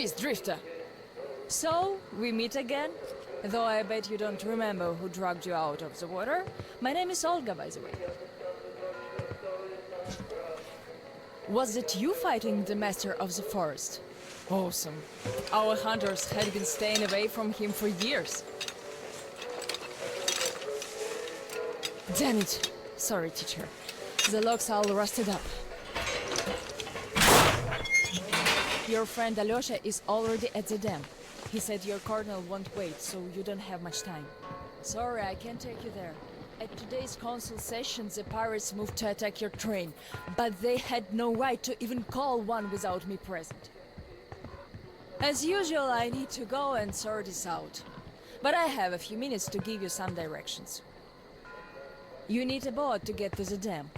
freeze, Drifter! So, we meet again? Though I bet you don't remember who dragged you out of the water. My name is Olga, by the way. Was it you fighting the Master of the Forest? Awesome. Our hunters had been staying away from him for years. Damn it. Sorry, teacher. The logs all rusted up. Your friend Alyosha is already at the dam. He said your colonel won't wait, so you don't have much time. Sorry, I can't take you there. At today's council session, the pirates moved to attack your train, but they had no right to even call one without me present. As usual, I need to go and sort this out. But I have a few minutes to give you some directions. You need a boat to get to the dam.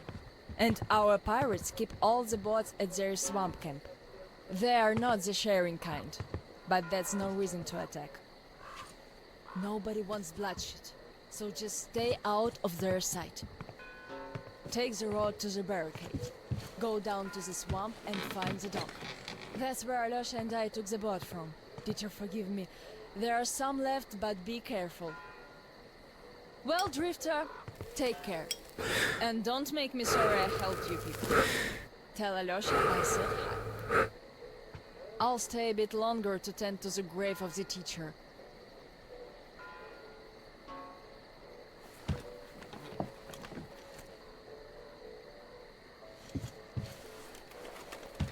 And our pirates keep all the boats at their swamp camp. They are not the sharing kind, but that's no reason to attack. Nobody wants bloodshed, so just stay out of their sight. Take the road to the barricade. Go down to the swamp and find the dock. That's where Alyosha and I took the boat from. Teacher, forgive me. There are some left, but be careful. Well, Drifter, take care. And don't make me sorry I helped you people. Tell Alyosha I said hi. I'll stay a bit longer to tend to the grave of the teacher.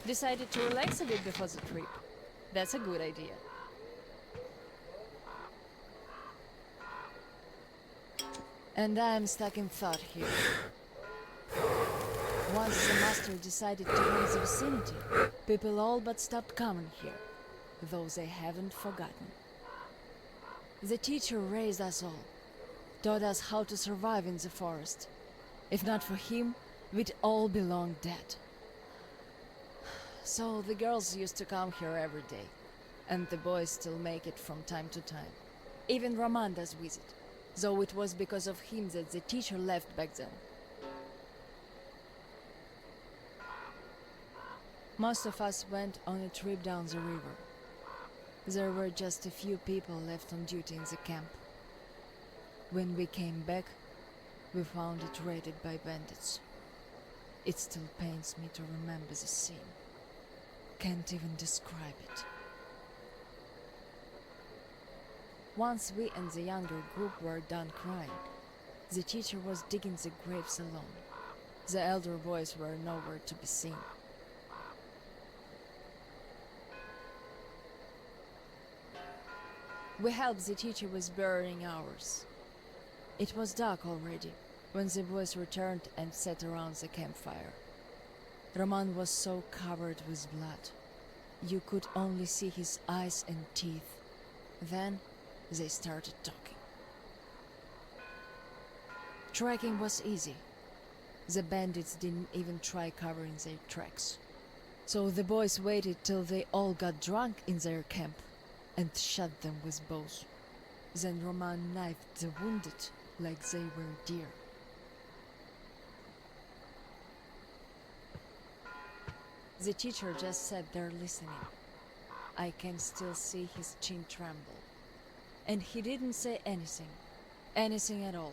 Decided to relax a bit before the trip. That's a good idea. And I'm stuck in thought here. Once the master decided to leave the vicinity, people all but stopped coming here, though they haven't forgotten. The teacher raised us all, taught us how to survive in the forest. If not for him, we'd all be long dead. So the girls used to come here every day, and the boys still make it from time to time. Even Roman does visit, though it was because of him that the teacher left back then. Most of us went on a trip down the river. There were just a few people left on duty in the camp. When we came back, we found it raided by bandits. It still pains me to remember the scene. Can't even describe it. Once we and the younger group were done crying, the teacher was digging the graves alone. The elder boys were nowhere to be seen. We helped the teacher with burying ours. It was dark already when the boys returned and sat around the campfire. Roman was so covered with blood. You could only see his eyes and teeth. Then they started talking. Tracking was easy. The bandits didn't even try covering their tracks. So the boys waited till they all got drunk in their camp and shot them with bows. Then Roman knifed the wounded like they were deer. The teacher just sat there listening. I can still see his chin tremble. And he didn't say anything. Anything at all.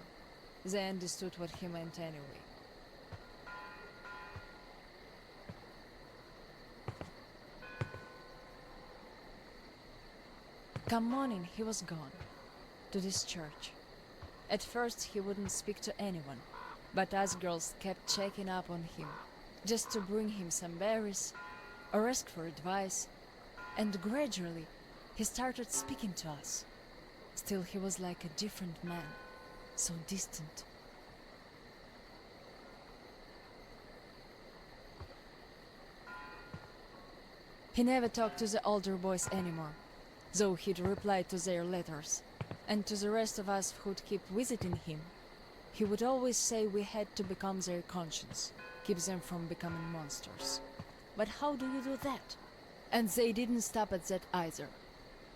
They understood what he meant anyway. Come morning, he was gone. To this church. At first he wouldn't speak to anyone, but us girls kept checking up on him, just to bring him some berries, or ask for advice, and gradually he started speaking to us. Still he was like a different man, so distant. He never talked to the older boys anymore, though he'd reply to their letters. And to the rest of us who'd keep visiting him, he would always say we had to become their conscience, keep them from becoming monsters. But how do you do that? And they didn't stop at that either.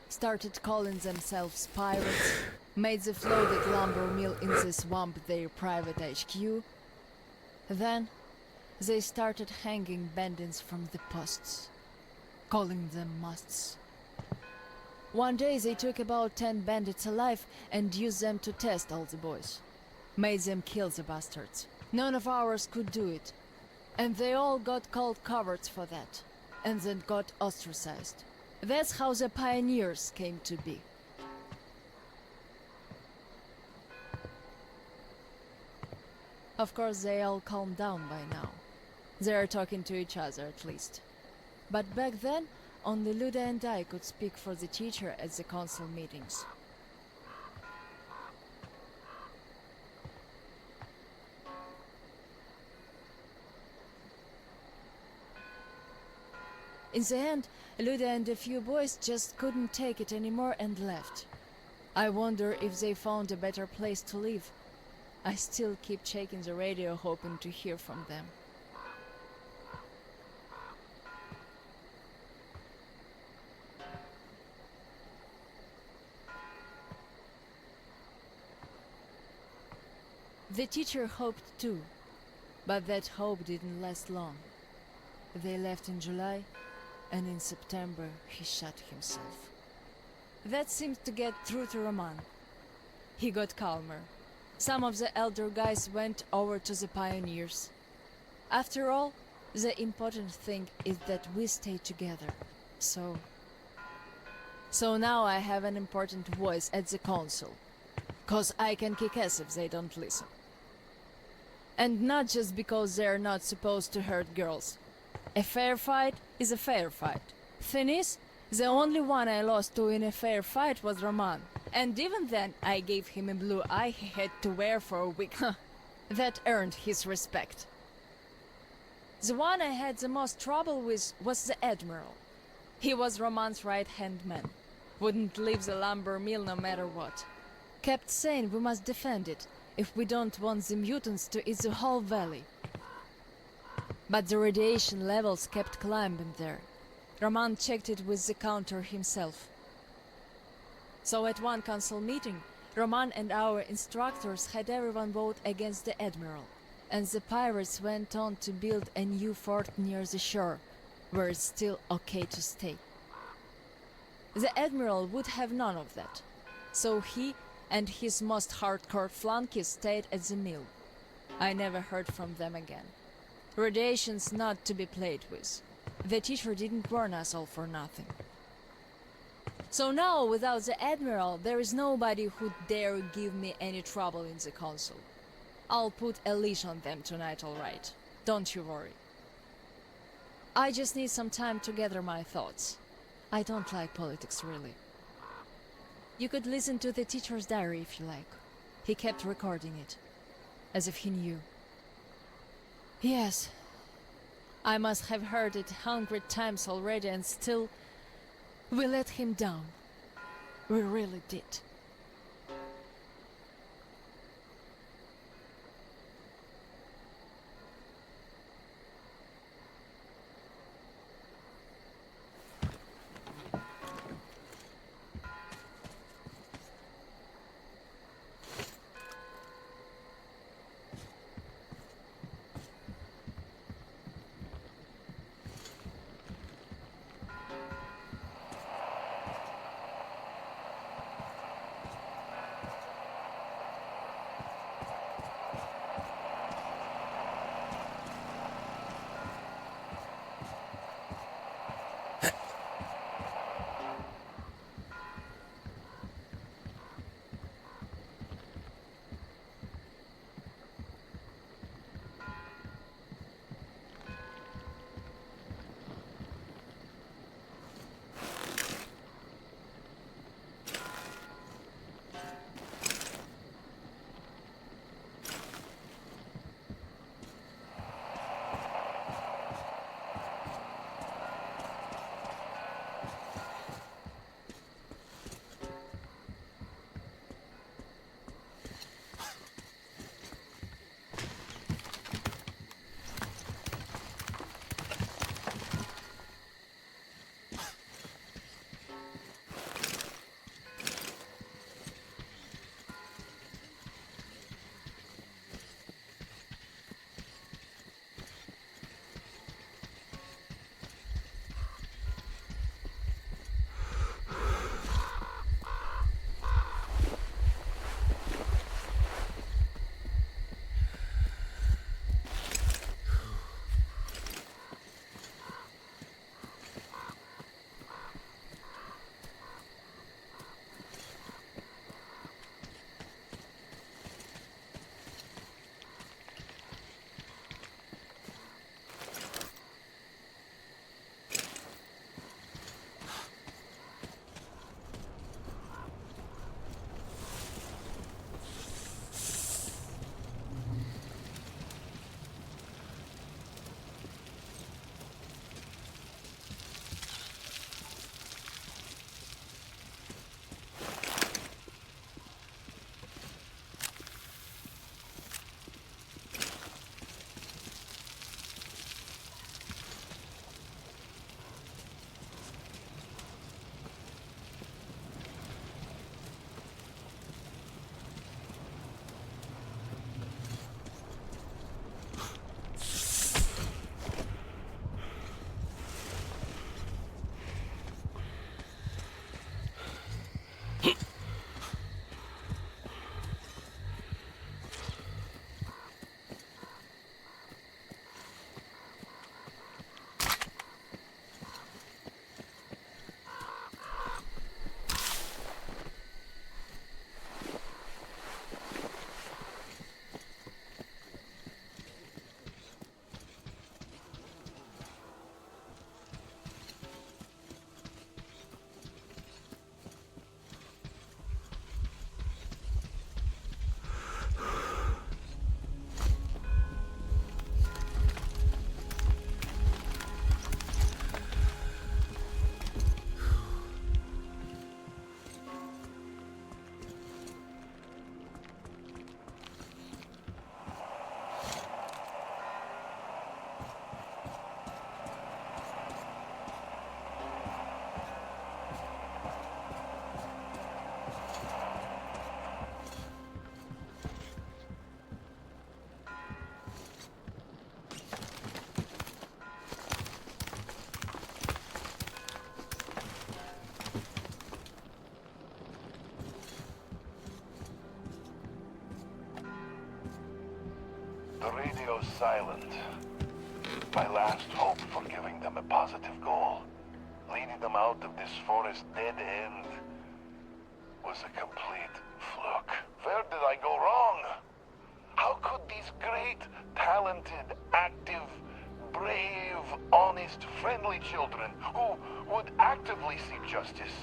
Started calling themselves pirates, made the floated lumber mill in the swamp their private HQ. Then they started hanging bandits from the posts, calling them musts, One day they took about 10 bandits alive and used them to test all the boys. Made them kill the bastards. None of ours could do it. And they all got called cowards for that. And then got ostracized. That's how the pioneers came to be. Of course, they all calmed down by now. They're talking to each other, at least. But back then, only Luda and I could speak for the teacher at the council meetings. In the end, Luda and a few boys just couldn't take it anymore and left. I wonder if they found a better place to live. I still keep checking the radio hoping to hear from them. The teacher hoped too, but that hope didn't last long. They left in July, and in September he shot himself. That seemed to get through to Roman. He got calmer. Some of the elder guys went over to the pioneers. After all, the important thing is that we stay together. So now I have an important voice at the council. 'Cause I can kick ass if they don't listen. And not just because they're not supposed to hurt girls. A fair fight is a fair fight. Thing is, the only one I lost to in a fair fight was Roman. And even then, I gave him a blue eye he had to wear for a week. That earned his respect. The one I had the most trouble with was the Admiral. He was Roman's right-hand man. Wouldn't leave the lumber mill no matter what. Kept saying we must defend it, if we don't want the mutants to eat the whole valley. But the radiation levels kept climbing there. Roman checked it with the counter himself. So at one council meeting, Roman and our instructors had everyone vote against the Admiral, and the pirates went on to build a new fort near the shore, where it's still okay to stay. The Admiral would have none of that, so he and his most hardcore flunkies stayed at the mill. I never heard from them again. Radiation's not to be played with. The teacher didn't warn us all for nothing. So now, without the Admiral, there is nobody who'd dare give me any trouble in the council. I'll put a leash on them tonight, all right. Don't you worry. I just need some time to gather my thoughts. I don't like politics, really. You could listen to the teacher's diary if you like. He kept recording it, as if he knew. Yes, I must have heard it 100 times already, and still, we let him down. We really did. The radio's silent. My last hope for giving them a positive goal, leading them out of this forest dead end, was a complete fluke. Where did I go wrong? How could these great, talented, active, brave, honest, friendly children who would actively seek justice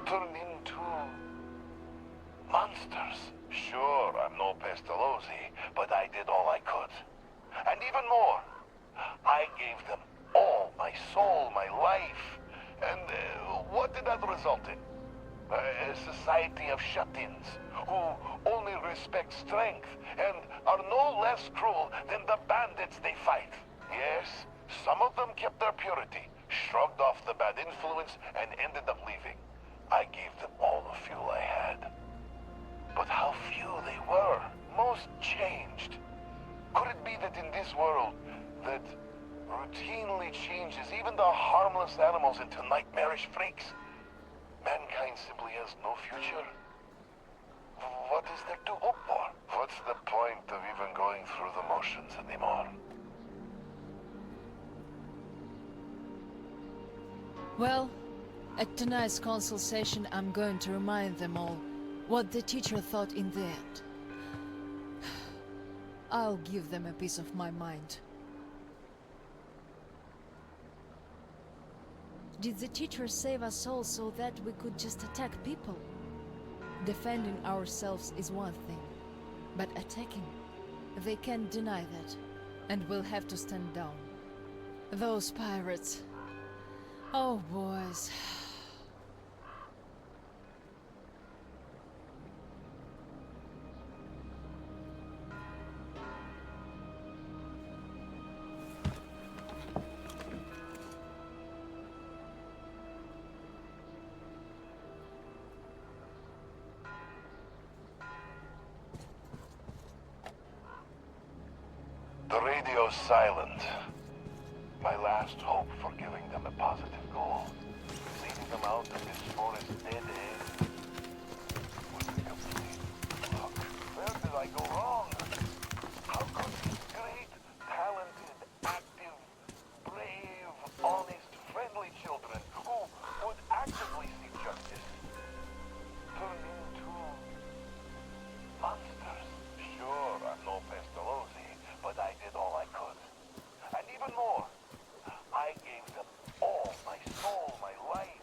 turn into monsters? Sure, I'm no Pestalozzi, but I did all I could. And even more, I gave them all my soul, my life. And what did that result in? A society of shut-ins who only respect strength and are no less cruel than the bandits they fight. Yes, some of them kept their purity, shrugged off the bad influence, and ended up leaving. I gave them all the fuel I had. But how few they were. Most changed. Could it be that in this world that routinely changes even the harmless animals into nightmarish freaks, mankind simply has no future? What is there to hope for? What's the point of even going through the motions anymore? Well, at tonight's council session, I'm going to remind them all what the teacher thought in the end. I'll give them a piece of my mind. Did the teacher save us all so that we could just attack people? Defending ourselves is one thing, but attacking, they can't deny that, and we'll have to stand down. Those pirates. Oh, boys. The radio's silent. My last hope for giving them a positive goal, leading them out of this forest dead end, was a complete fluke. Where did I go wrong? How could these great, talented, active, brave, honest, friendly children who would actively seek justice turn into monsters? Sure, I'm no Pestalozzi, but I did all I could. And even more, I gave them all my soul, my life.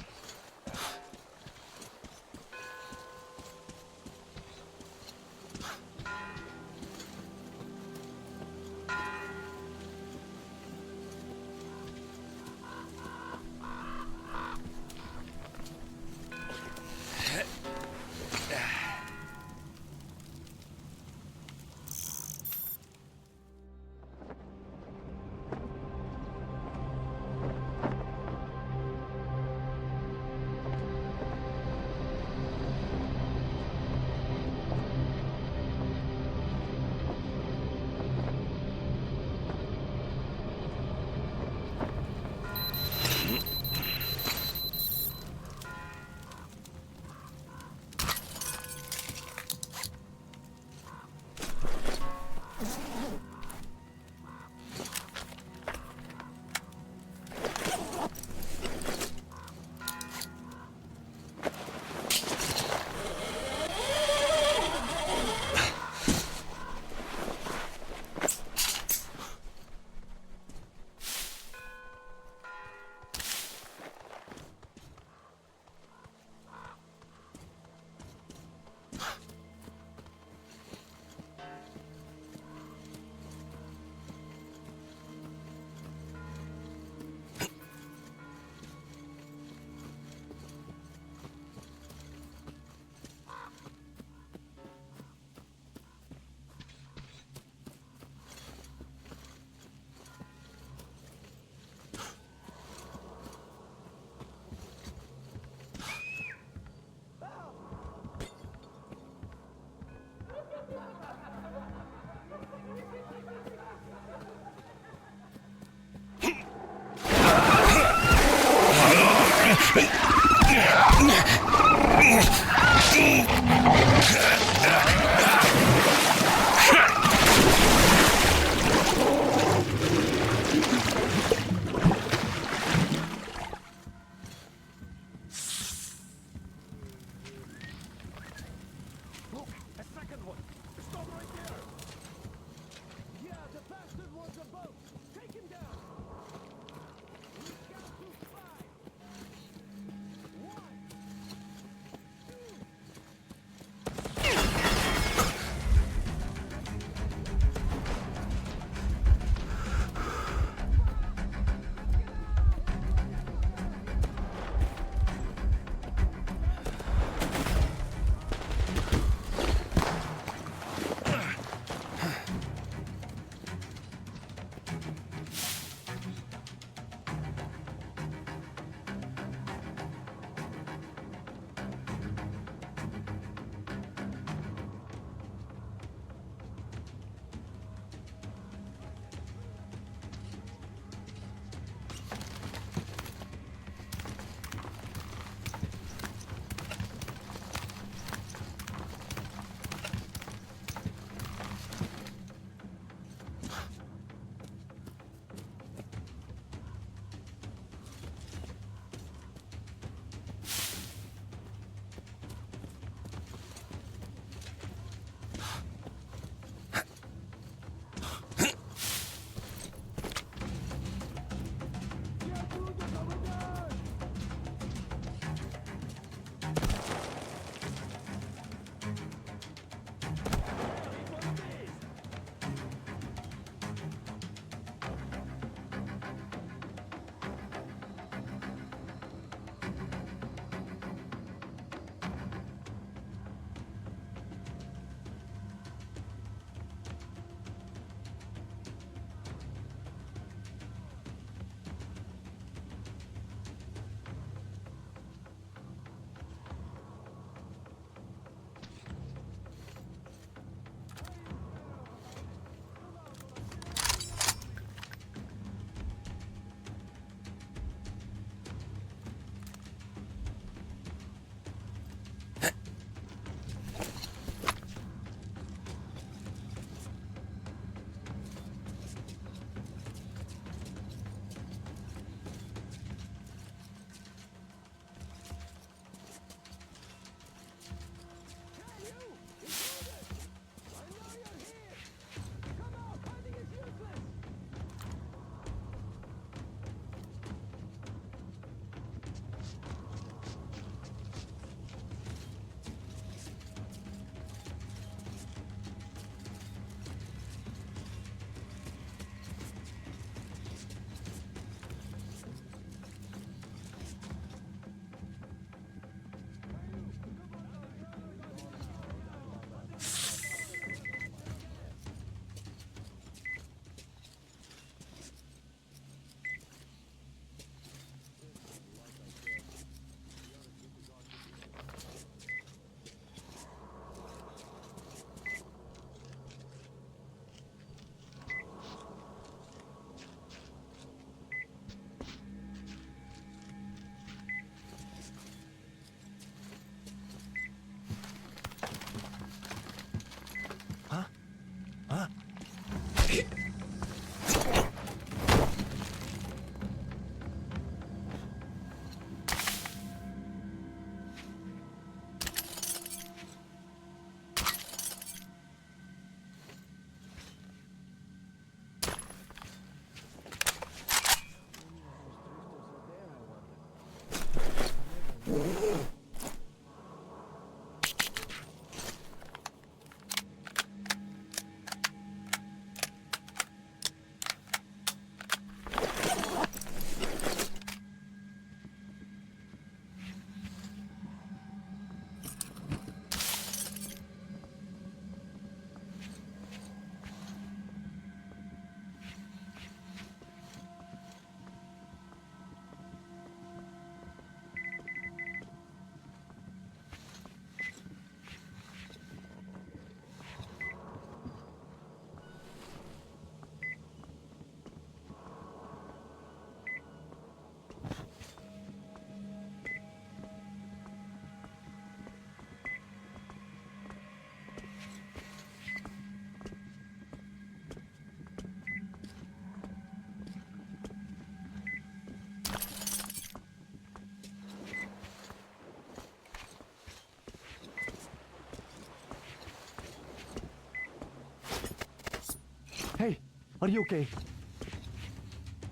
Hey, are you okay?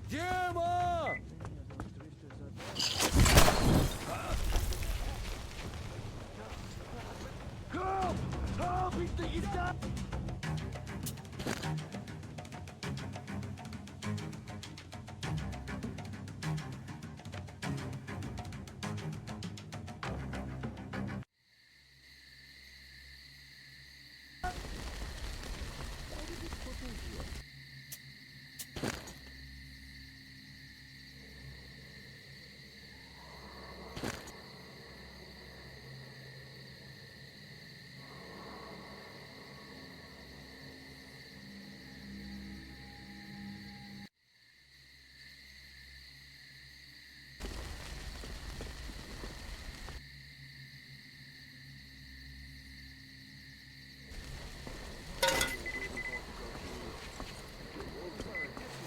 Дима! Help! Help! He's dead!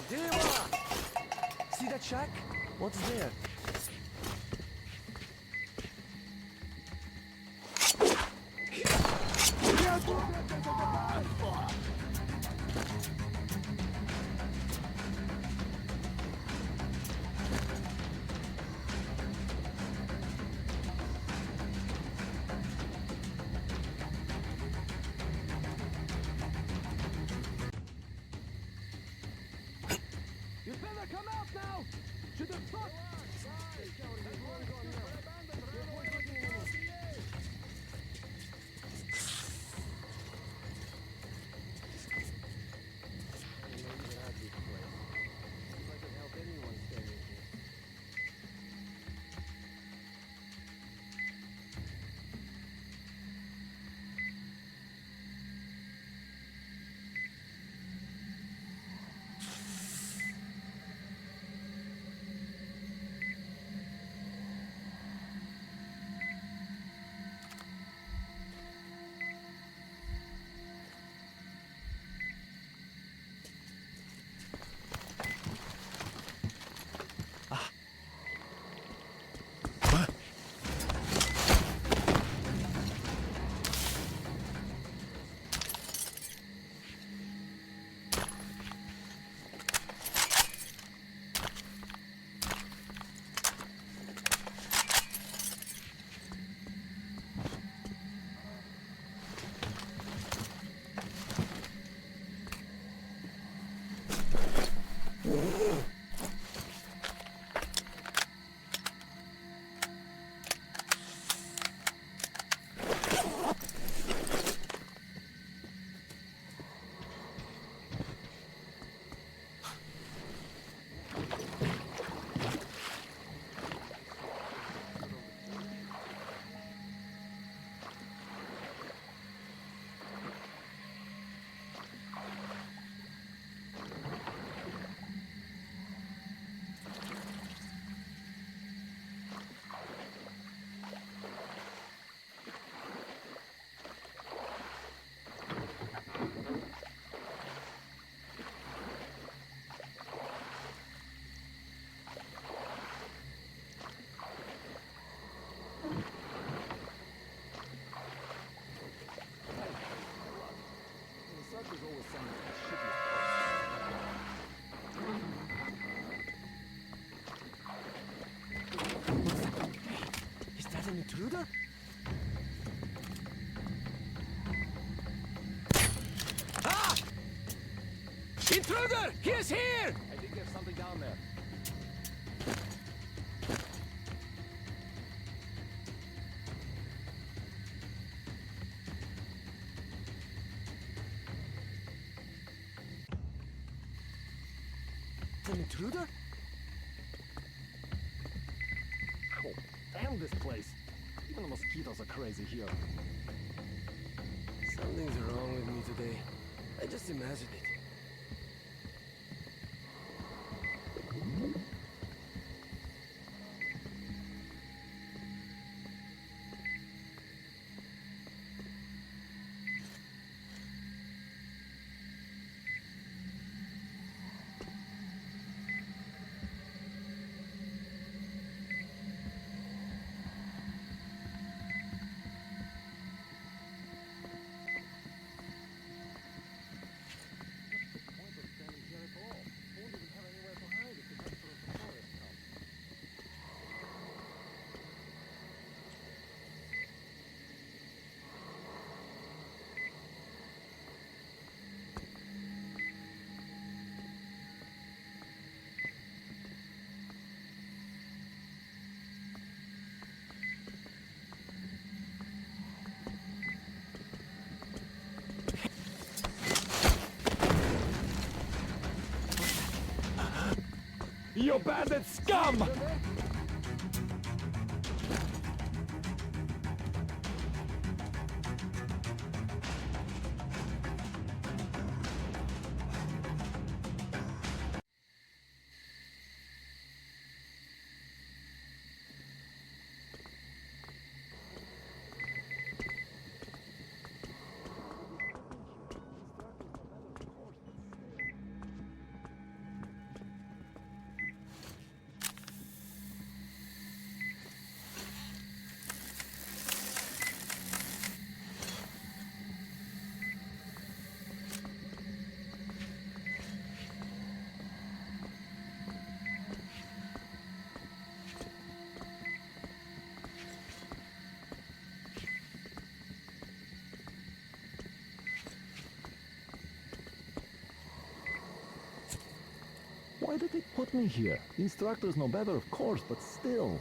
Дима! See that shack? What's there? You better come out now! To the truck! Is that an intruder? Ah! Intruder! He is here! I think there's something down there. An intruder? Oh, damn this place. Even the mosquitoes are crazy here. Something's wrong with me today. I just imagined it. You bandit scum! Why did they put me here? The instructors know better, of course, but still.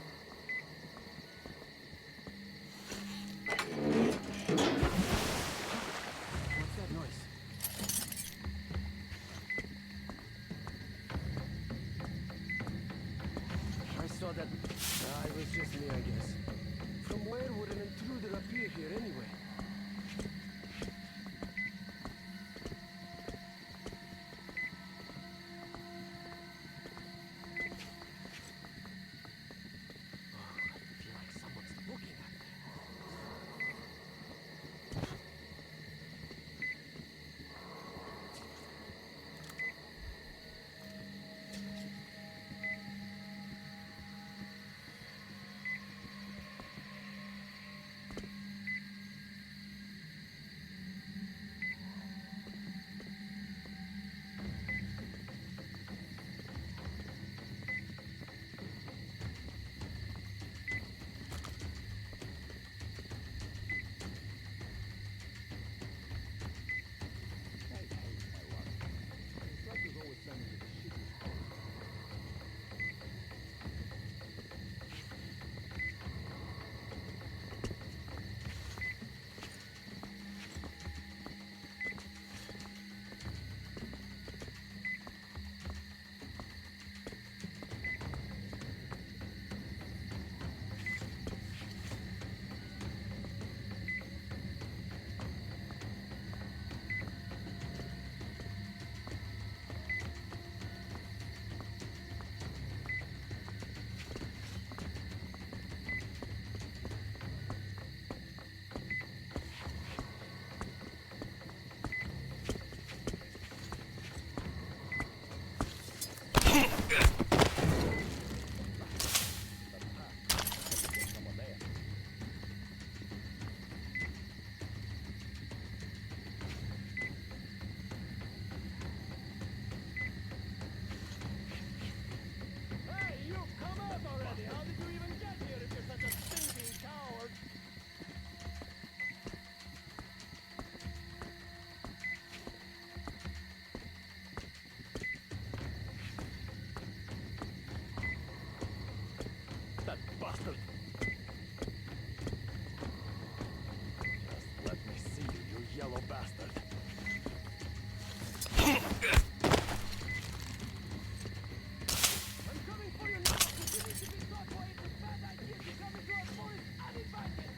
What's that noise? I saw that. It was just me, I guess. From where would an intruder appear here anyway? I feel like someone's looking at me. That bastard! Just let me see you, you yellow bastard! I'm coming for you now! Continue to be taught why it's a bad idea to come into our forest uninvited!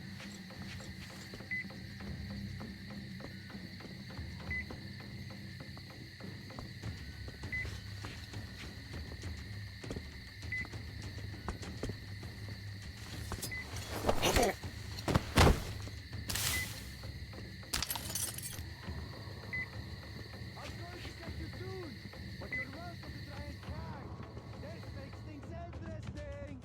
I'm going to catch you soon, but you're welcome to try and tag. This makes things interesting.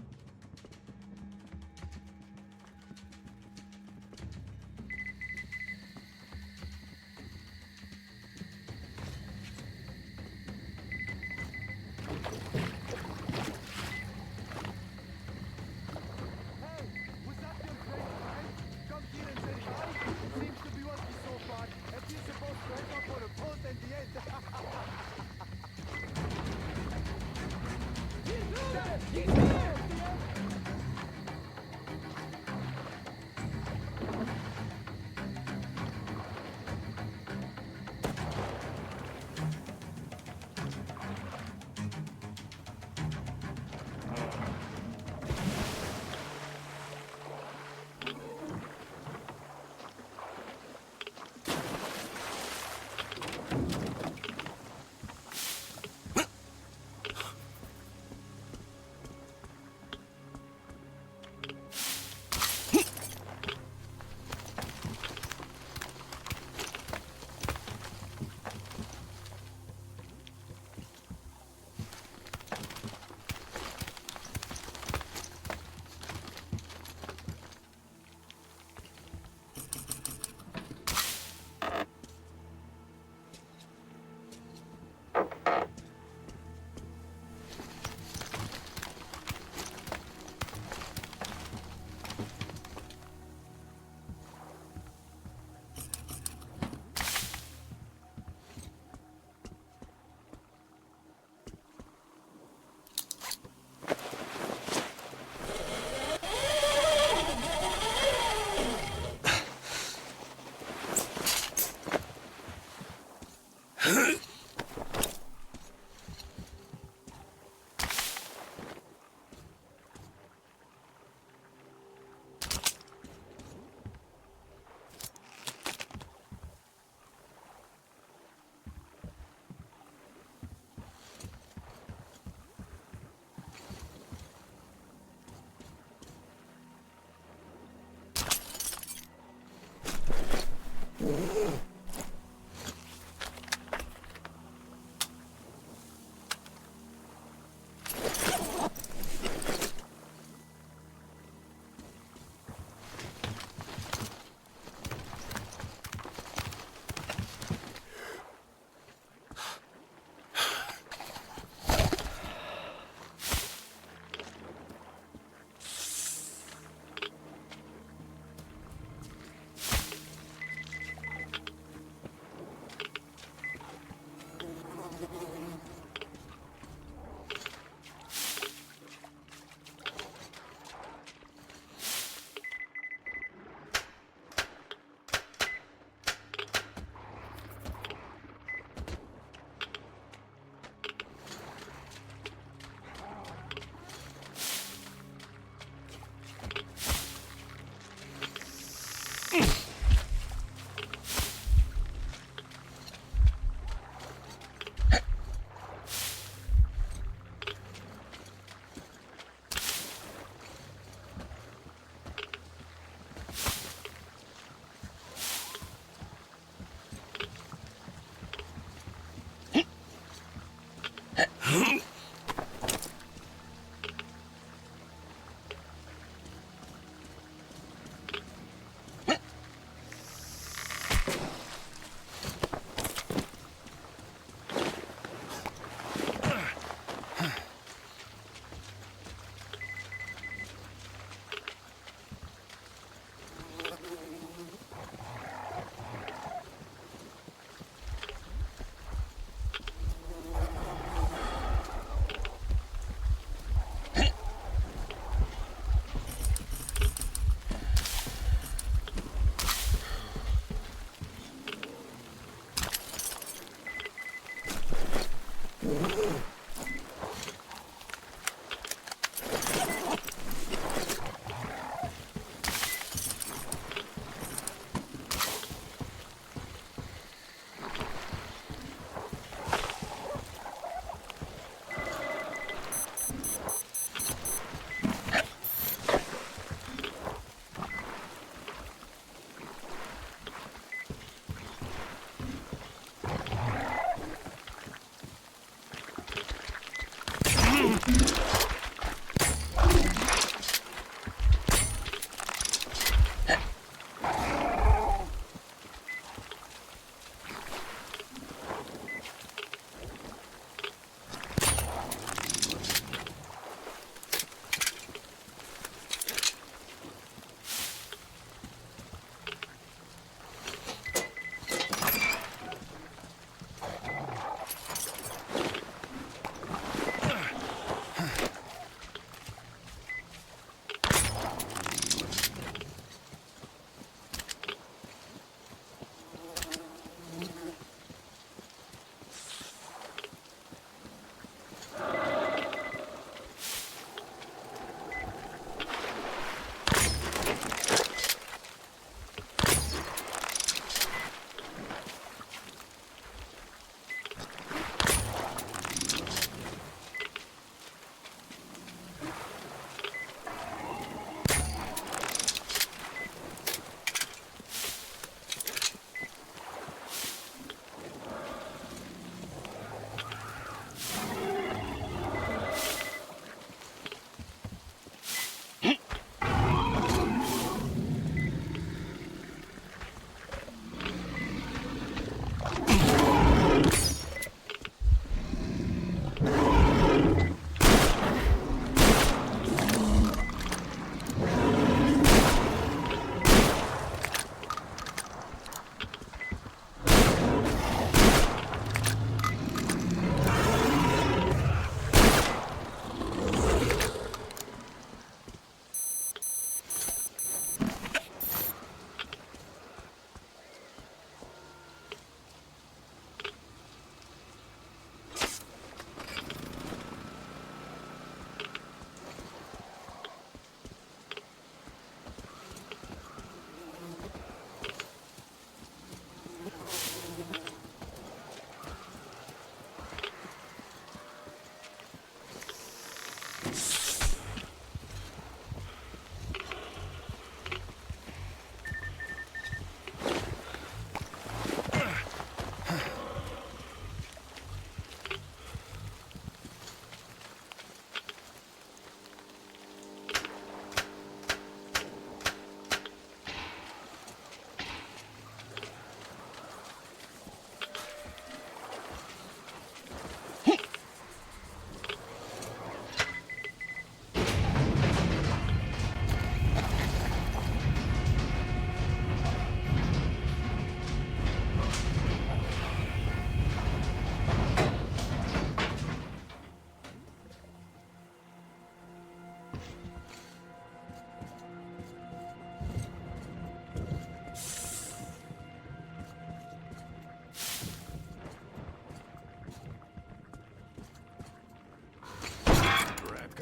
Hey, was that your great friend? Come here and say hi. Seems to be working so far. If you're supposed to head up for a post and the end. He's here!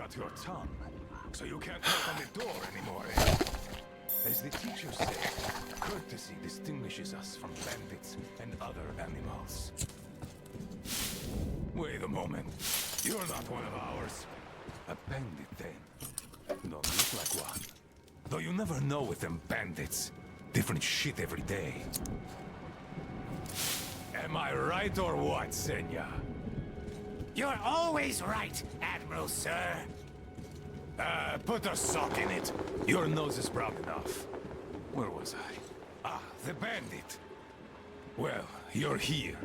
got your tongue, so you can't knock on the door anymore, eh? As the teacher said, courtesy distinguishes us from bandits and other animals. Wait a moment. You're not one of ours. A bandit, then. Don't look like one. Though you never know with them bandits. Different shit every day. Am I right or what, Senya? You're always right, Admiral, sir. Put a sock in it. Your nose is brown enough. Where was I? Ah, the bandit. Well, you're here.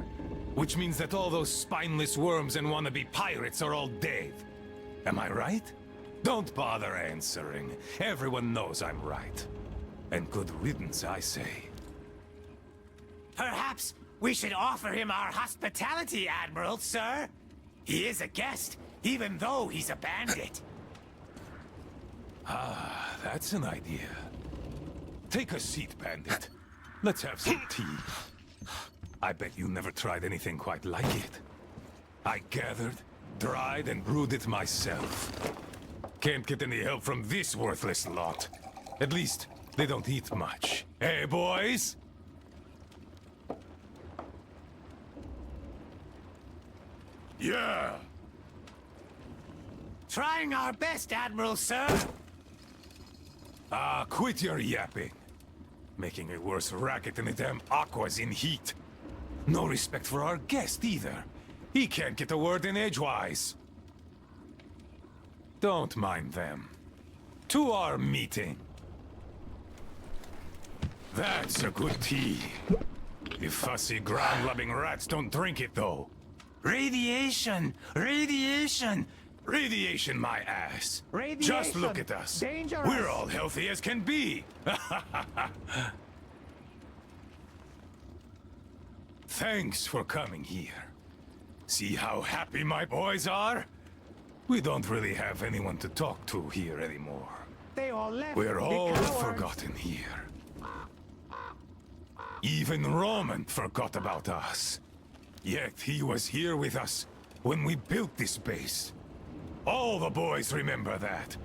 Which means that all those spineless worms and wannabe pirates are all dead. Am I right? Don't bother answering. Everyone knows I'm right. And good riddance, I say. Perhaps we should offer him our hospitality, Admiral, sir. He is a guest, even though he's a bandit. Ah, that's an idea. Take a seat, bandit. Let's have some tea. I bet you never tried anything quite like it. I gathered, dried, and brewed it myself. Can't get any help from this worthless lot. At least, they don't eat much. Hey, boys? Yeah! Trying our best, Admiral, sir. Ah, quit your yapping. Making a worse racket than the damn Aqua's in heat. No respect for our guest, either. He can't get a word in edgewise. Don't mind them. To our meeting. That's a good tea. The fussy ground-loving rats don't drink it, though. Radiation! Radiation! Radiation, my ass. Radiation! Just look at us. Dangerous! We're all healthy as can be. Thanks for coming here. See how happy my boys are? We don't really have anyone to talk to here anymore. They all left. We're the all cowards. forgotten here. Even Roman forgot about us. Yet he was here with us when we built this base. All the boys remember that.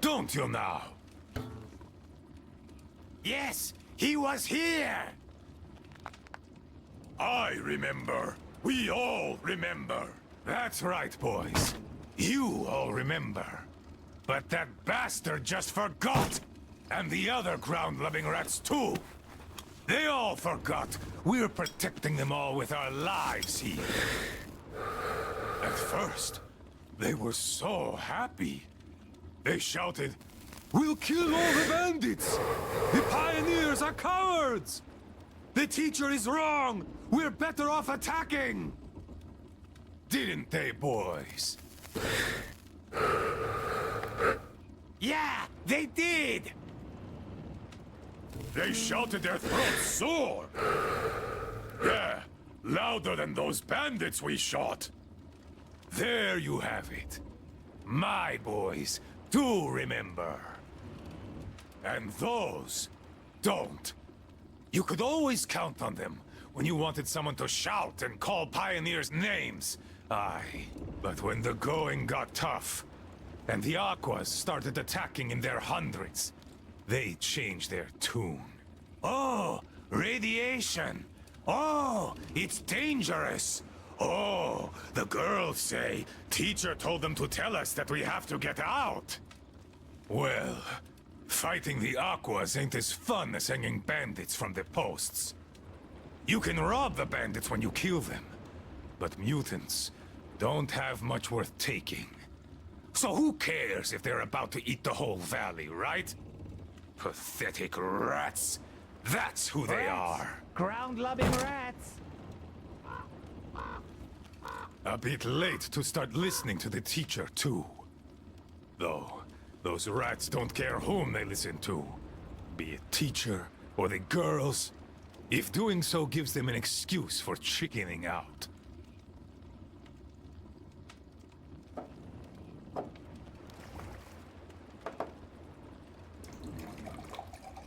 Don't you now? Yes, he was here! I remember. We all remember. That's right, boys. You all remember. But that bastard just forgot! And the other ground-loving rats, too! They all forgot we're protecting them all with our lives here. At first, they were so happy. They shouted, "We'll kill all the bandits! The pioneers are cowards! The teacher is wrong! We're better off attacking!" Didn't they, boys? Yeah, they did! They shouted their throats sore! Yeah, louder than those bandits we shot! There you have it. My boys do remember. And those don't. You could always count on them when you wanted someone to shout and call pioneers names. Aye, but when the going got tough, and the Aquas started attacking in their hundreds, they changed their tune. Oh, radiation! Oh, it's dangerous! Oh, the girls say teacher told them to tell us that we have to get out! Well, fighting the Aquas ain't as fun as hanging bandits from the posts. You can rob the bandits when you kill them, but mutants don't have much worth taking. So who cares if they're about to eat the whole valley, right? Pathetic rats. That's who they are. Ground-loving rats. A bit late to start listening to the teacher, too. Though, those rats don't care whom they listen to. Be it teacher or the girls, if doing so gives them an excuse for chickening out.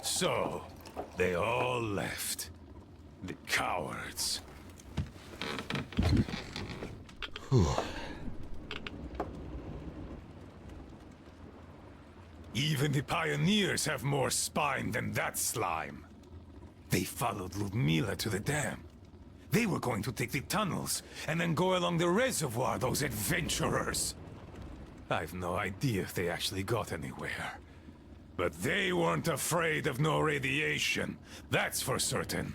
So, they all left. The cowards. Even the pioneers have more spine than that slime. They followed Ludmila to the dam. They were going to take the tunnels, and then go along the reservoir, those adventurers. I've no idea if they actually got anywhere. But they weren't afraid of no radiation, that's for certain.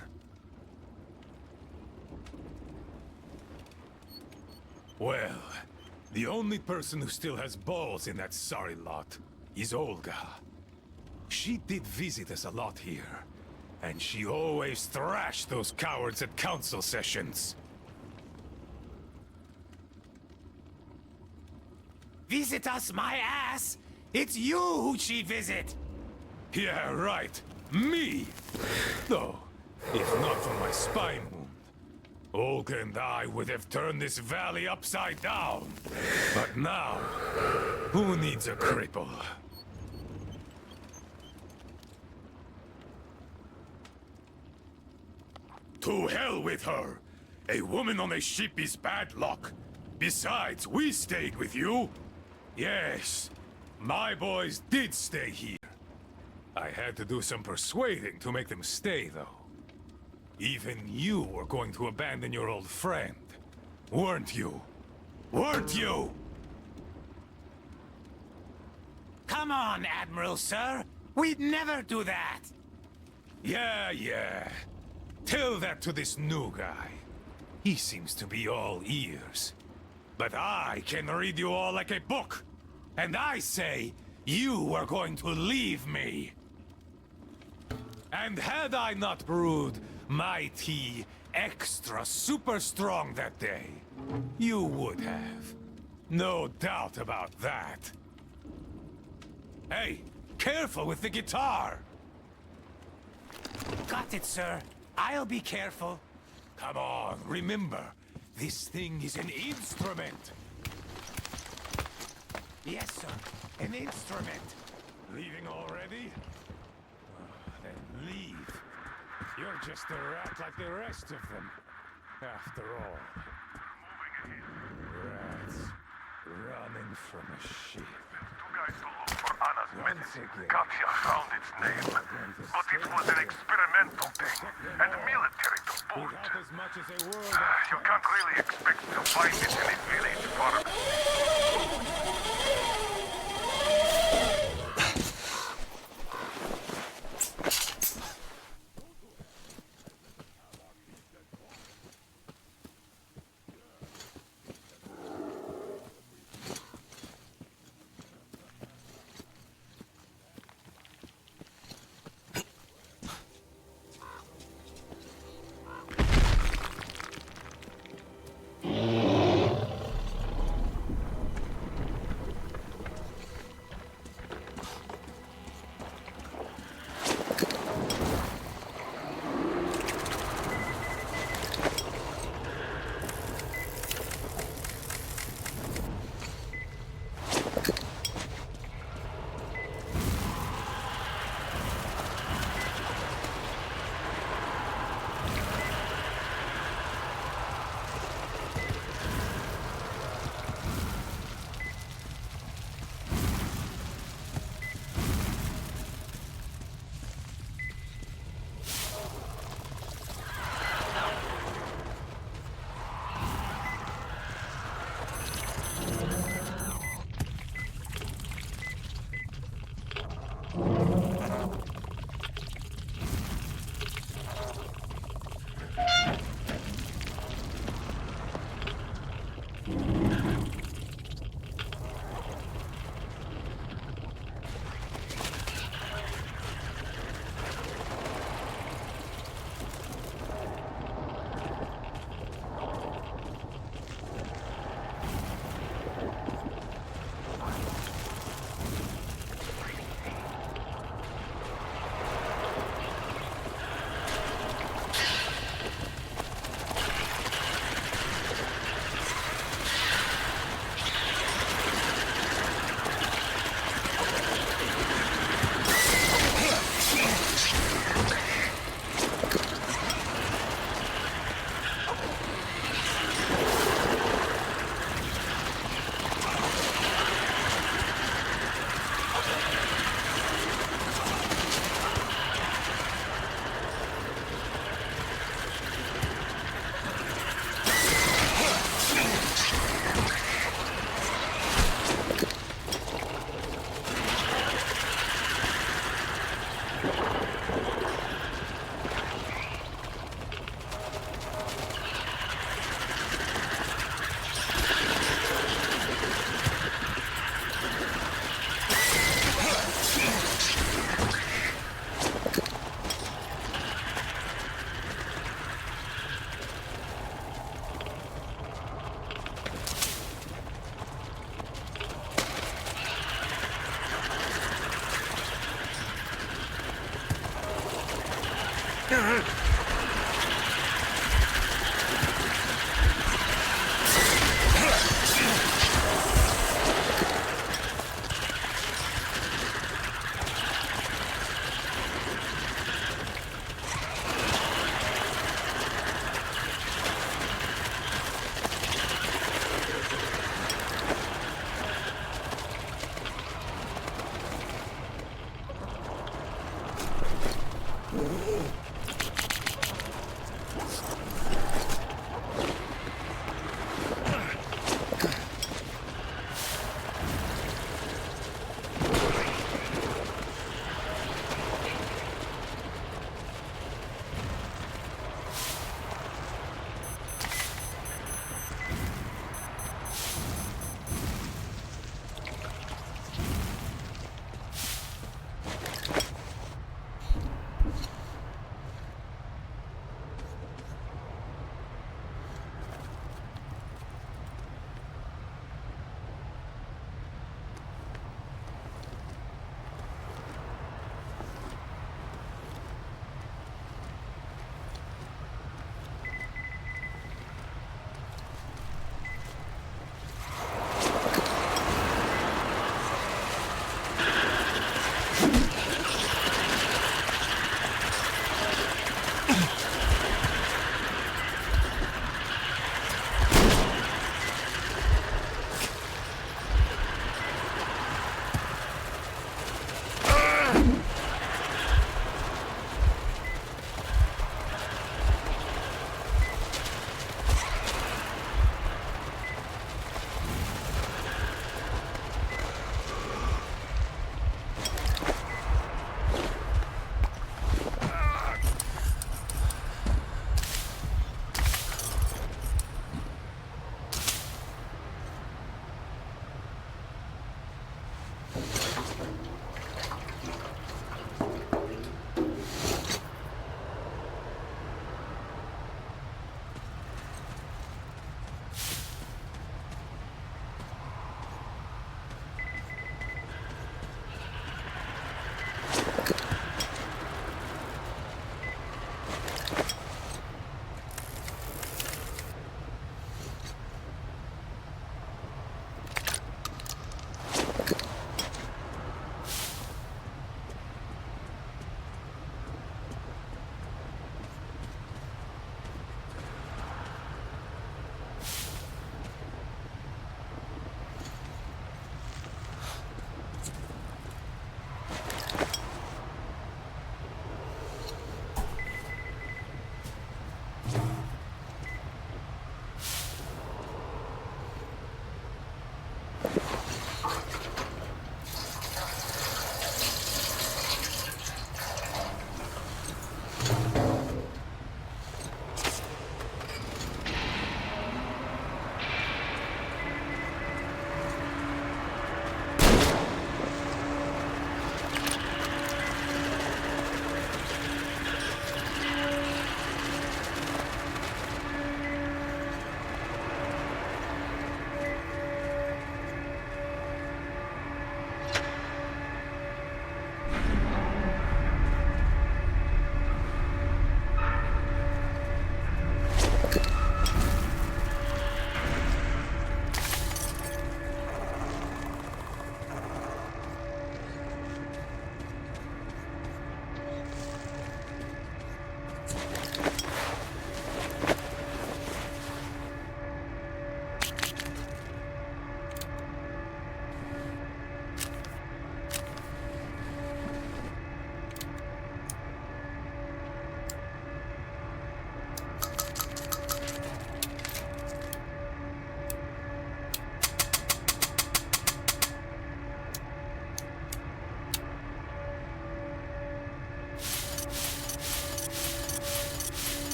Well, the only person who still has balls in that sorry lot is Olga. She did visit us a lot here, and she always thrashed those cowards at council sessions. Visit us, my ass! It's you who she'd visit! Yeah, right. Me! Though, if not for my spine wound, Olga and I would have turned this valley upside down. But now, who needs a cripple? To hell with her! A woman on a ship is bad luck. Besides, we stayed with you. Yes, my boys did stay here. I had to do some persuading to make them stay, though. Even you were going to abandon your old friend, weren't you? Weren't you? Come on, Admiral, sir! We'd never do that! Yeah. Tell that to this new guy. He seems to be all ears. But I can read you all like a book. And I say, you are going to leave me. And had I not brewed my tea extra super strong that day, you would have. No doubt about that. Hey, careful with the guitar! Got it, sir. I'll be careful. Come on, remember, this thing is an instrument. Yes, sir. An instrument. Leaving already? Then leave. You're just a rat like the rest of them. After all. Rats running from a ship. Two guys to look for Anna's Once medicine. again. Katya found its name. But it was an experimental thing, and military to boot. Without as much as a word You can't really expect to find it in a village farm.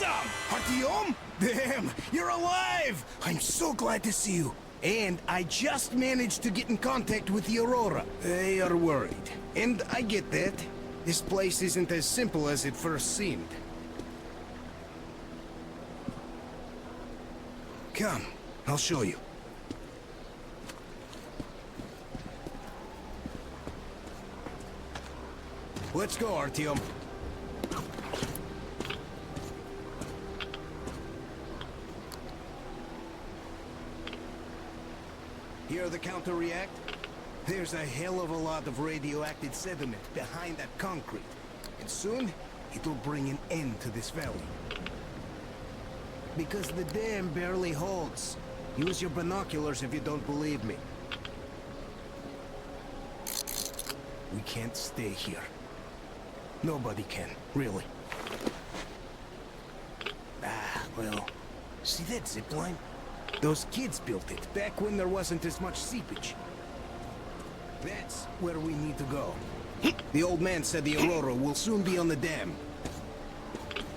Awesome! Artyom? Damn, you're alive! I'm so glad to see you. And I just managed to get in contact with the Aurora. They are worried. And I get that. This place isn't as simple as it first seemed. Come, I'll show you. Let's go, Artyom. Hear the counter react? There's a hell of a lot of radioactive sediment behind that concrete. And soon, it'll bring an end to this valley. Because the dam barely holds. Use your binoculars if you don't believe me. We can't stay here. Nobody can, really. Ah, well... See that zipline? Those kids built it, back when there wasn't as much seepage. That's where we need to go. The old man said the Aurora will soon be on the dam.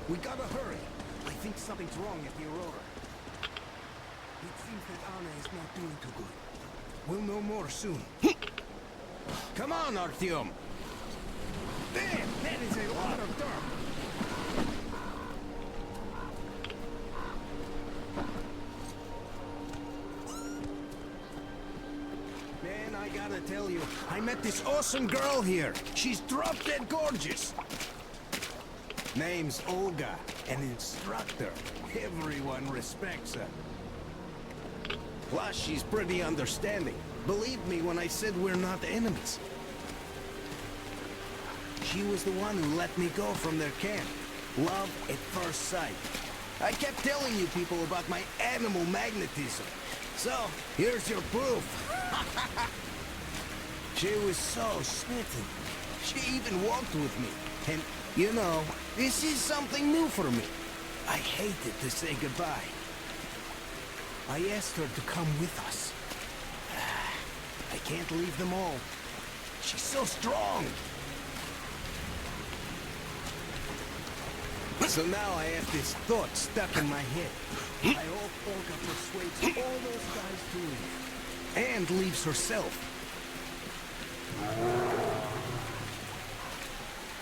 We gotta hurry. I think something's wrong at the Aurora. It seems that Anna is not doing too good. We'll know more soon. Come on, Artyom! Damn, that is a lot of dirt! Man, I gotta tell you, I met this awesome girl here. She's drop-dead gorgeous. Name's Olga, an instructor. Everyone respects her. Plus, she's pretty understanding. Believe me when I said we're not enemies. She was the one who let me go from their camp. Love at first sight. I kept telling you people about my animal magnetism. So, here's your proof. She was so smitten. She even walked with me. And, you know, this is something new for me. I hated to say goodbye. I asked her to come with us. I can't leave them all. She's so strong. So now I have this thought stuck in my head. I hope Olga persuades all those guys to leave. And leaves herself.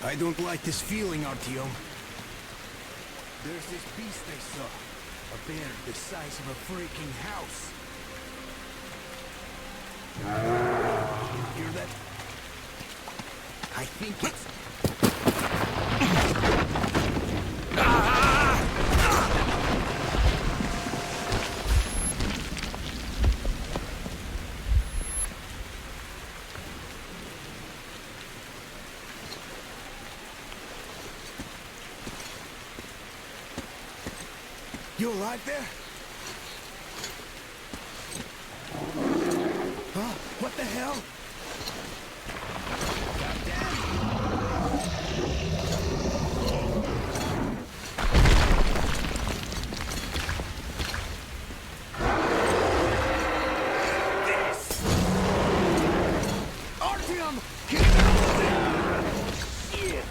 I don't like this feeling, Artyom. There's this beast I saw. A bear the size of a freaking house. You hear that? I think it's... You alive there? Huh? What the hell? Artyom! Get out of there! Shit!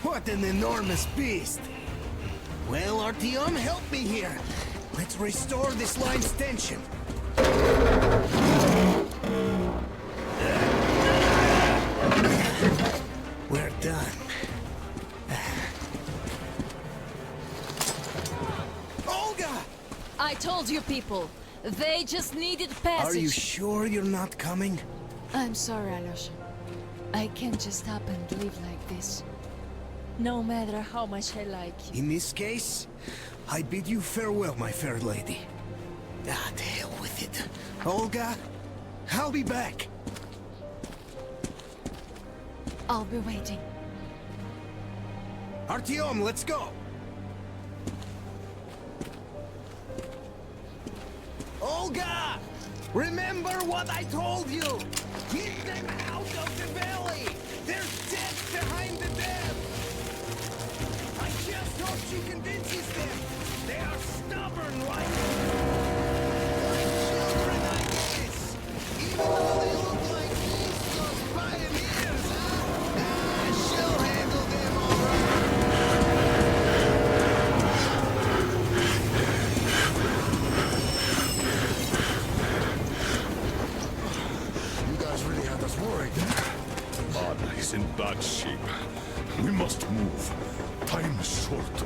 What an enormous beast! Well, Artyom, help me here. Let's restore this line's tension. We're done. Olga! I told you people. They just needed passage. Are you sure you're not coming? I'm sorry, Alyosha. I can't just up and live like this. No matter how much I like you. In this case, I bid you farewell, my fair lady. Ah, to hell with it. Olga, I'll be back. I'll be waiting. Artyom, let's go! Olga! Remember what I told you! Get them out of the valley! There's death behind the dam! I just hope she convinces them! They are stubborn like children, I guess! Even though they look like beasts, those pioneers, huh? Ah, she'll handle them all right! You guys really had us worried. Anna is in bad shape. We must move. Time is short.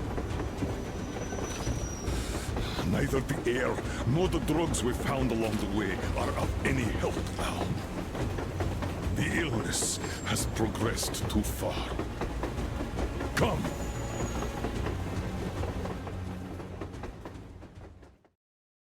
Neither the air nor the drugs we found along the way are of any help now. The illness has progressed too far. Come.